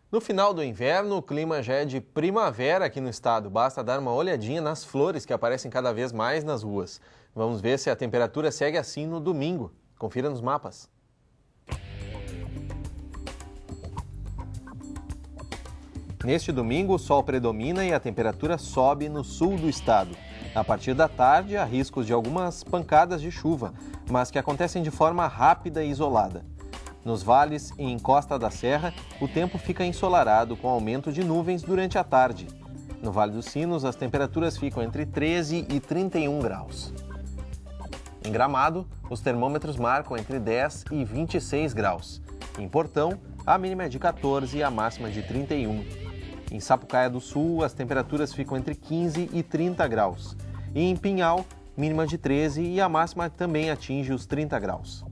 No final do inverno, o clima já é de primavera aqui no estado. Basta dar uma olhadinha nas flores que aparecem cada vez mais nas ruas. Vamos ver se a temperatura segue assim no domingo. Confira nos mapas. Neste domingo, o sol predomina e a temperatura sobe no sul do estado. A partir da tarde, há riscos de algumas pancadas de chuva, mas que acontecem de forma rápida e isolada. Nos vales e em Costa da Serra, o tempo fica ensolarado com aumento de nuvens durante a tarde. No Vale dos Sinos, as temperaturas ficam entre 13 e 31 graus. Em Gramado, os termômetros marcam entre 10 e 26 graus. Em Portão, a mínima é de 14 e a máxima de 31. Em Sapucaia do Sul, as temperaturas ficam entre 15 e 30 graus. E em Pinhal, mínima de 13 e a máxima também atinge os 30 graus.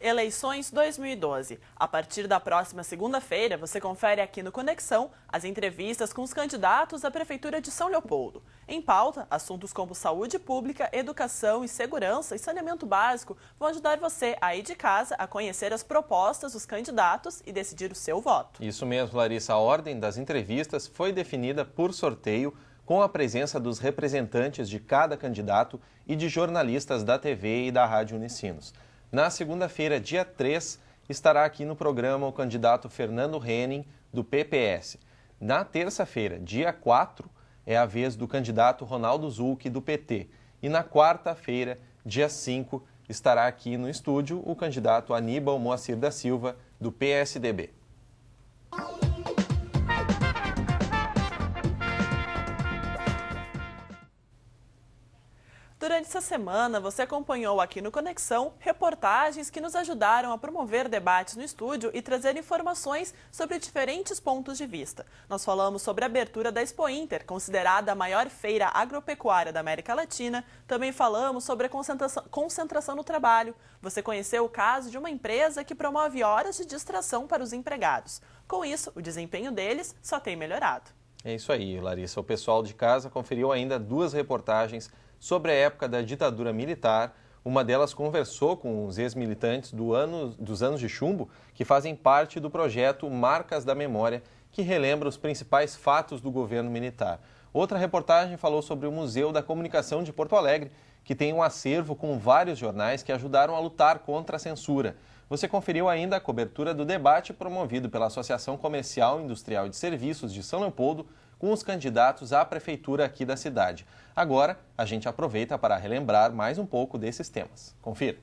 Eleições 2012. A partir da próxima segunda-feira, você confere aqui no Conexão as entrevistas com os candidatos à Prefeitura de São Leopoldo. Em pauta, assuntos como saúde pública, educação e segurança e saneamento básico vão ajudar você aí de casa a conhecer as propostas dos candidatos e decidir o seu voto. Isso mesmo, Larissa. A ordem das entrevistas foi definida por sorteio com a presença dos representantes de cada candidato e de jornalistas da TV e da Rádio Unicinos. Na segunda-feira, dia 3, estará aqui no programa o candidato Fernando Henning, do PPS. Na terça-feira, dia 4, é a vez do candidato Ronaldo Zucchi, do PT. E na quarta-feira, dia 5, estará aqui no estúdio o candidato Aníbal Moacir da Silva, do PSDB. Durante essa semana, você acompanhou aqui no Conexão reportagens que nos ajudaram a promover debates no estúdio e trazer informações sobre diferentes pontos de vista. Nós falamos sobre a abertura da Expo Inter, considerada a maior feira agropecuária da América Latina. Também falamos sobre a concentração no trabalho. Você conheceu o caso de uma empresa que promove horas de distração para os empregados. Com isso, o desempenho deles só tem melhorado. É isso aí, Larissa. O pessoal de casa conferiu ainda 2 reportagens sobre a época da ditadura militar. Uma delas conversou com os ex-militantes dos anos de chumbo, que fazem parte do projeto Marcas da Memória, que relembra os principais fatos do governo militar. Outra reportagem falou sobre o Museu da Comunicação de Porto Alegre, que tem um acervo com vários jornais que ajudaram a lutar contra a censura. Você conferiu ainda a cobertura do debate promovido pela Associação Comercial, Industrial e de Serviços de São Leopoldo, com os candidatos à prefeitura aqui da cidade. Agora, a gente aproveita para relembrar mais um pouco desses temas. Confira.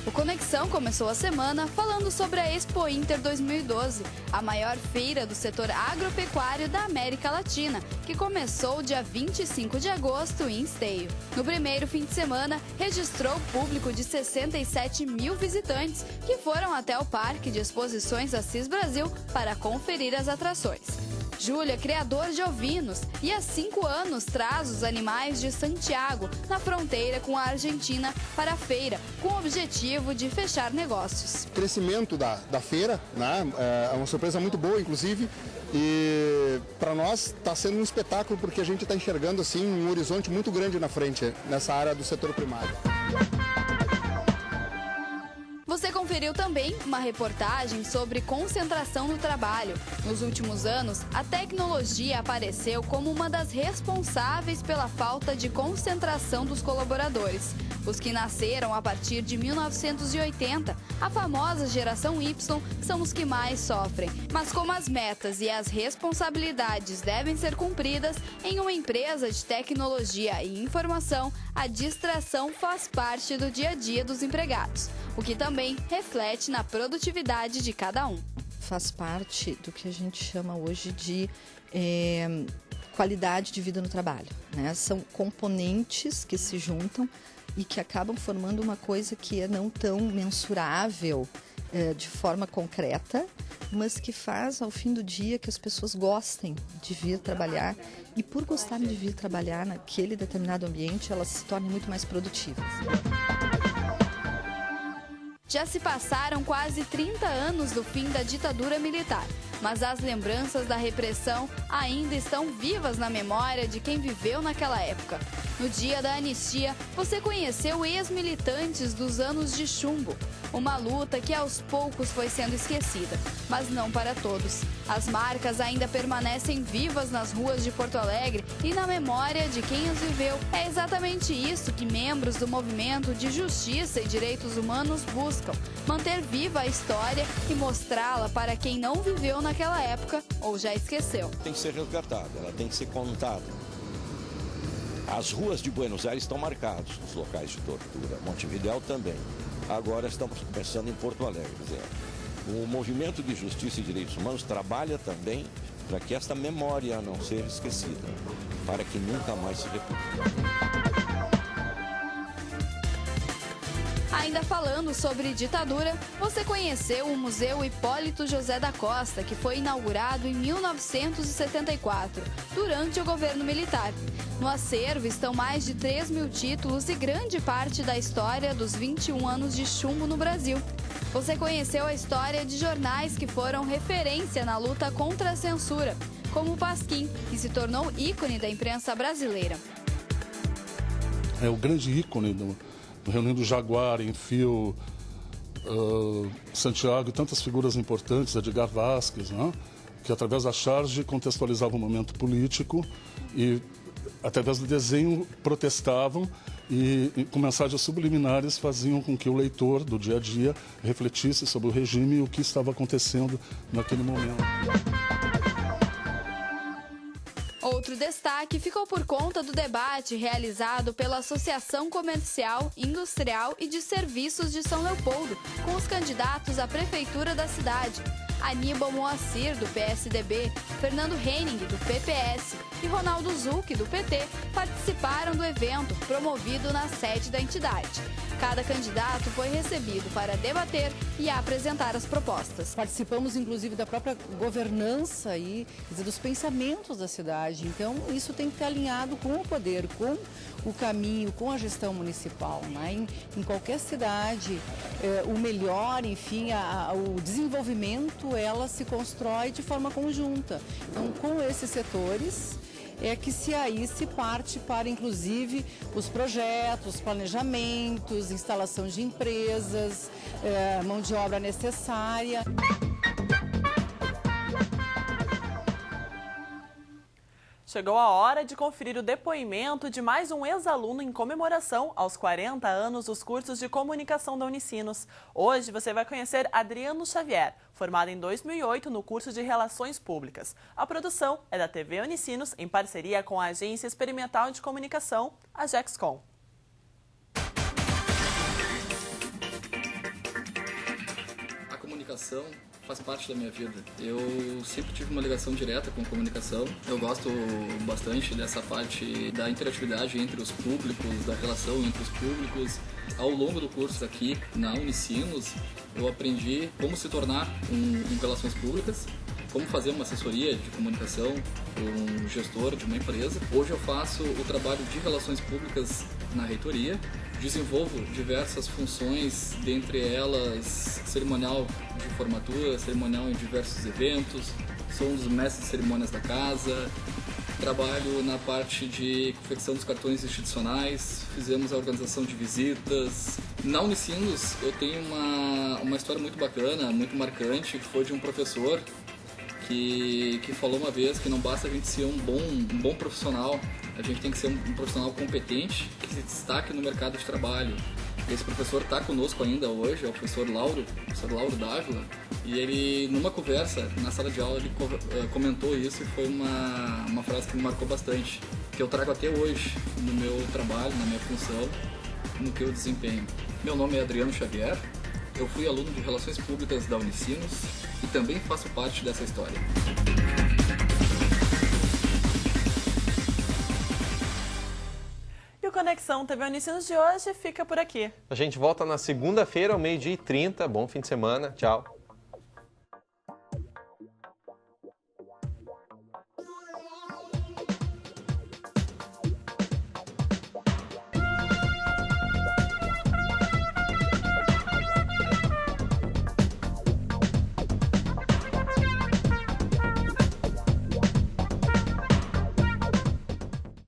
O Conexão começou a semana falando sobre a Expo Inter 2012, a maior feira do setor agropecuário da América Latina, que começou dia 25 de agosto em Esteio. No primeiro fim de semana, registrou público de 67 mil visitantes que foram até o Parque de Exposições Assis Brasil para conferir as atrações. Júlio é criador de ovinos e há 5 anos traz os animais de Santiago, na fronteira com a Argentina, para a feira, com o objetivo de fechar negócios. O crescimento da feira, né, é uma surpresa muito boa, inclusive, e para nós está sendo um espetáculo porque a gente está enxergando assim, um horizonte muito grande na frente, nessa área do setor primário. Você conferiu também uma reportagem sobre concentração no trabalho. Nos últimos anos, a tecnologia apareceu como uma das responsáveis pela falta de concentração dos colaboradores. Os que nasceram a partir de 1980, a famosa geração Y, são os que mais sofrem. Mas como as metas e as responsabilidades devem ser cumpridas, em uma empresa de tecnologia e informação, a distração faz parte do dia a dia dos empregados, o que também reflete na produtividade de cada um. Faz parte do que a gente chama hoje de qualidade de vida no trabalho, né? São componentes que se juntam e que acabam formando uma coisa que é não tão mensurável de forma concreta, mas que faz ao fim do dia que as pessoas gostem de vir trabalhar e por gostarem de vir trabalhar naquele determinado ambiente, elas se tornem muito mais produtivas. Já se passaram quase 30 anos do fim da ditadura militar. mas as lembranças da repressão ainda estão vivas na memória de quem viveu naquela época. No dia da anistia, você conheceu ex-militantes dos anos de chumbo, uma luta que aos poucos foi sendo esquecida, mas não para todos. As marcas ainda permanecem vivas nas ruas de Porto Alegre e na memória de quem as viveu. É exatamente isso que membros do movimento de justiça e direitos humanos buscam: manter viva a história e mostrá-la para quem não viveu naquela época ou já esqueceu. Tem que ser resgatada, ela tem que ser contada. As ruas de Buenos Aires estão marcadas, os locais de tortura, Montevidéu também. Agora estamos começando em Porto Alegre. O movimento de justiça e direitos humanos trabalha também para que esta memória não seja esquecida, para que nunca mais se repita. Ainda falando sobre ditadura, você conheceu o Museu Hipólito José da Costa, que foi inaugurado em 1974, durante o governo militar. No acervo estão mais de 3.000 títulos e grande parte da história dos 21 anos de chumbo no Brasil. Você conheceu a história de jornais que foram referência na luta contra a censura, como o Pasquim, que se tornou ícone da imprensa brasileira. É o grande ícone reunindo Jaguar, Enfio, Santiago e tantas figuras importantes, Edgar Vasquez, né? Que através da charge contextualizavam o momento político e através do desenho protestavam e com mensagens subliminares faziam com que o leitor do dia a dia refletisse sobre o regime e o que estava acontecendo naquele momento. Outro destaque ficou por conta do debate realizado pela Associação Comercial, Industrial e de Serviços de São Leopoldo, com os candidatos à prefeitura da cidade. Aníbal Moacir, do PSDB, Fernando Henning, do PPS e Ronaldo Zucchi, do PT, participaram do evento promovido na sede da entidade. Cada candidato foi recebido para debater e apresentar as propostas. Participamos, inclusive, da própria governança e dos pensamentos da cidade. Então, isso tem que estar alinhado com o poder, com o caminho, com a gestão municipal. Né? Em qualquer cidade, o melhor, enfim, o desenvolvimento, ela se constrói de forma conjunta. Então, com esses setores, é que se parte para, inclusive, os projetos, planejamentos, instalação de empresas, mão de obra necessária. Chegou a hora de conferir o depoimento de mais um ex-aluno em comemoração aos 40 anos dos cursos de comunicação da Unicinos. Hoje você vai conhecer Adriano Xavier, formado em 2008 no curso de Relações Públicas. A produção é da TV Unicinos em parceria com a Agência Experimental de Comunicação, a Gexcom. A comunicação faz parte da minha vida. Eu sempre tive uma ligação direta com comunicação. Eu gosto bastante dessa parte da interatividade entre os públicos, da relação entre os públicos. Ao longo do curso aqui na Unicinos, eu aprendi como se tornar um relações públicas, como fazer uma assessoria de comunicação para um gestor de uma empresa. Hoje eu faço o trabalho de relações públicas na reitoria. Desenvolvo diversas funções, dentre elas cerimonial de formatura, cerimonial em diversos eventos, sou um dos mestres de cerimônias da casa, trabalho na parte de confecção dos cartões institucionais, fizemos a organização de visitas. Na Unicinos eu tenho uma história muito bacana, muito marcante, que foi de um professor que falou uma vez que não basta a gente ser um bom profissional, a gente tem que ser um profissional competente que se destaque no mercado de trabalho. Esse professor está conosco ainda hoje, é o professor Lauro Dávila, e ele, numa conversa na sala de aula, ele comentou isso e foi uma frase que me marcou bastante, que eu trago até hoje no meu trabalho, na minha função, no que eu desempenho. Meu nome é Adriano Xavier, eu fui aluno de Relações Públicas da Unicinos e também faço parte dessa história. E o Conexão TV Unicinos de hoje fica por aqui. A gente volta na segunda-feira, ao 12h30. Bom fim de semana. Tchau.